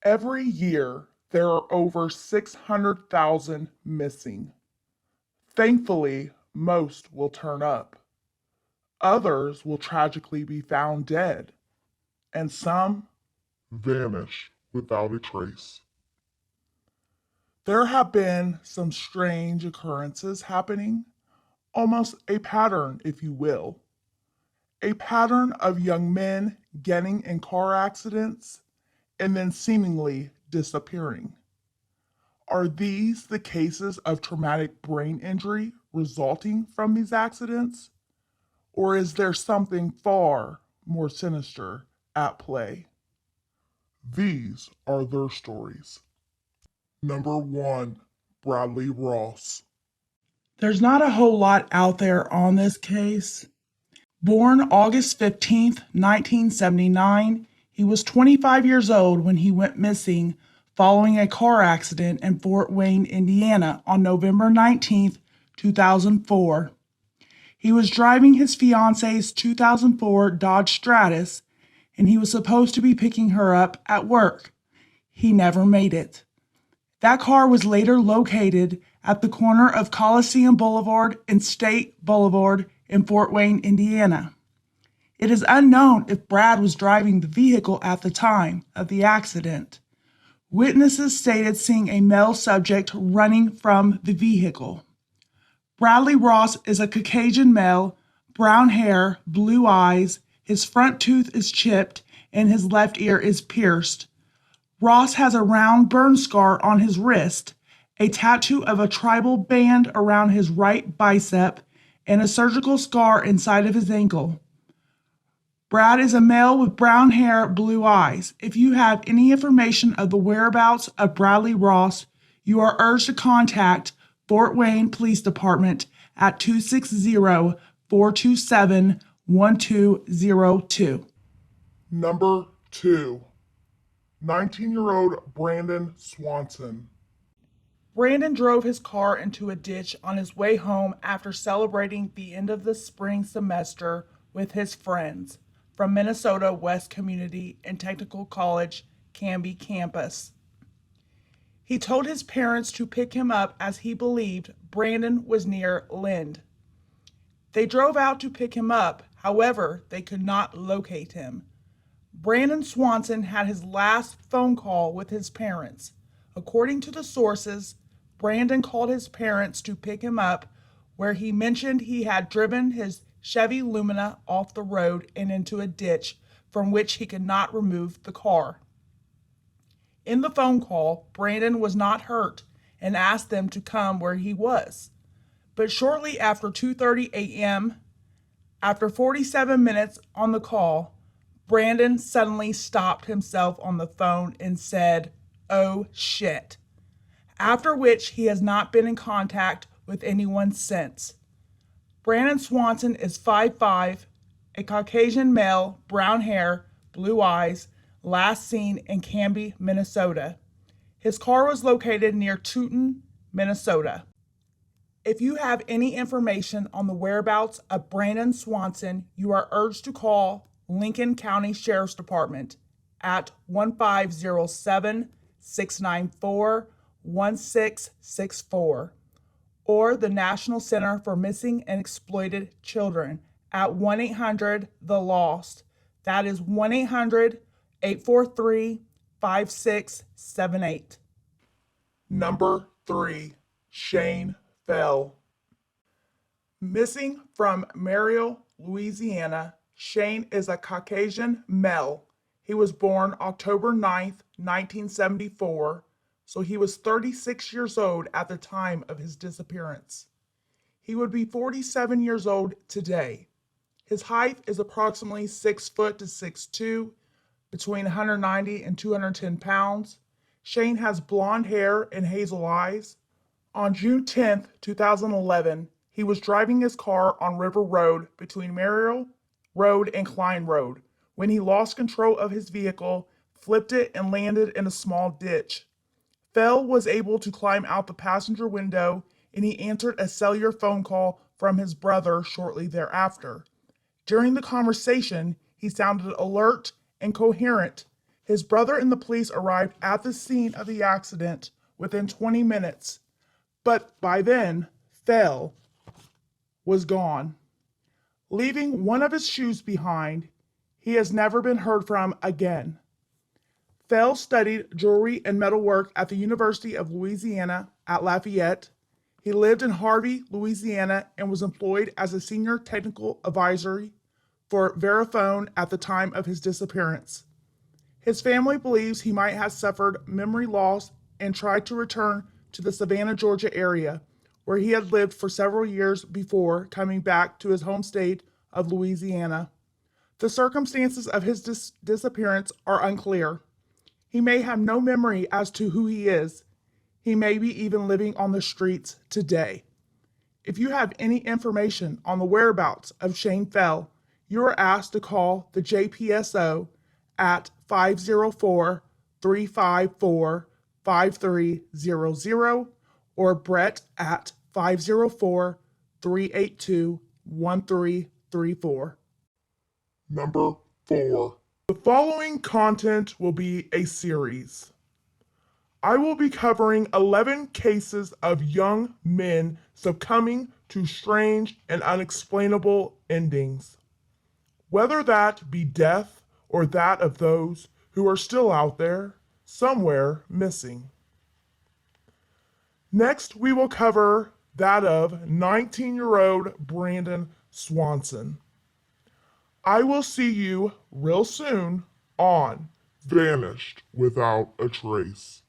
Every year, there are over 600,000 missing. Thankfully, most will turn up. Others will tragically be found dead, and some vanish without a trace. There have been some strange occurrences happening, almost a pattern, if you will. A pattern of young men getting in car accidents and then seemingly disappearing. Are these the cases of traumatic brain injury resulting from these accidents? Or is there something far more sinister at play? These are their stories. Number 1, Bradley Ross. There's not a whole lot out there on this case. Born August 15th, 1979, he was 25 years old when he went missing following a car accident in Fort Wayne, Indiana on November 19th, 2004. He was driving his fiance's 2004 Dodge Stratus, and he was supposed to be picking her up at work. He never made it. That car was later located at the corner of Coliseum Boulevard and State Boulevard in Fort Wayne, Indiana. It is unknown if Brad was driving the vehicle at the time of the accident. Witnesses stated seeing a male subject running from the vehicle. Bradley Ross is a Caucasian male, brown hair, blue eyes, his front tooth is chipped, and his left ear is pierced. Ross has a round burn scar on his wrist, a tattoo of a tribal band around his right bicep, and a surgical scar inside of his ankle. Brad is a male with brown hair, blue eyes. If you have any information of the whereabouts of Bradley Ross, you are urged to contact Fort Wayne Police Department at 260-427-1202. Number 2, 19-year-old Brandon Swanson. Brandon drove his car into a ditch on his way home after celebrating the end of the spring semester with his friends from Minnesota West Community and Technical College, Canby campus. He told his parents to pick him up as he believed Brandon was near Lind. They drove out to pick him up, however, they could not locate him. Brandon Swanson had his last phone call with his parents. According to the sources, Brandon called his parents to pick him up, where he mentioned he had driven his Chevy Lumina off the road and into a ditch from which he could not remove the car. In the phone call, Brandon was not hurt and asked them to come where he was. But shortly after 2:30 a.m., after 47 minutes on the call, Brandon suddenly stopped himself on the phone and said, "Oh shit," after which he has not been in contact with anyone since. Brandon Swanson is 5'5", a Caucasian male, brown hair, blue eyes, last seen in Canby, Minnesota. His car was located near Taunton, Minnesota. If you have any information on the whereabouts of Brandon Swanson, you are urged to call Lincoln County Sheriff's Department at 1507-694-1664 or the National Center for Missing and Exploited Children at 1-800-THE-LOST. That is 1-800-843-5678. Number 3, Shane Fell. Missing from Marrero, Louisiana, Shane is a Caucasian male. He was born October 9th, 1974, so he was 36 years old at the time of his disappearance. He would be 47 years old today. His height is approximately 6 foot to 6'2", between 190 and 210 pounds. Shane has blonde hair and hazel eyes. On June 10th, 2011, he was driving his car on River Road between Marrero Road and Klein Road when he lost control of his vehicle, flipped it, and landed in a small ditch. Fell was able to climb out the passenger window, and he answered a cellular phone call from his brother shortly thereafter. During the conversation, he sounded alert and coherent. His brother and the police arrived at the scene of the accident within 20 minutes, but by then, Fell was gone. Leaving one of his shoes behind, he has never been heard from again. Fell studied jewelry and metalwork at the University of Louisiana at Lafayette. He lived in Harvey, Louisiana, and was employed as a senior technical advisory for Verifone at the time of his disappearance. His family believes he might have suffered memory loss and tried to return to the Savannah, Georgia area, where he had lived for several years before coming back to his home state of Louisiana. The circumstances of his disappearance are unclear. He may have no memory as to who he is. He may be even living on the streets today. If you have any information on the whereabouts of Shane Fell, you are asked to call the JPSO at 504-354-5300 or Brett at 504-382-1334. Number 4. The following content will be a series. I will be covering 11 cases of young men succumbing to strange and unexplainable endings, whether that be death or that of those who are still out there, somewhere missing. Next, we will cover that of 19-year-old Brandon Swanson. I will see you real soon on Vanished Without a Trace.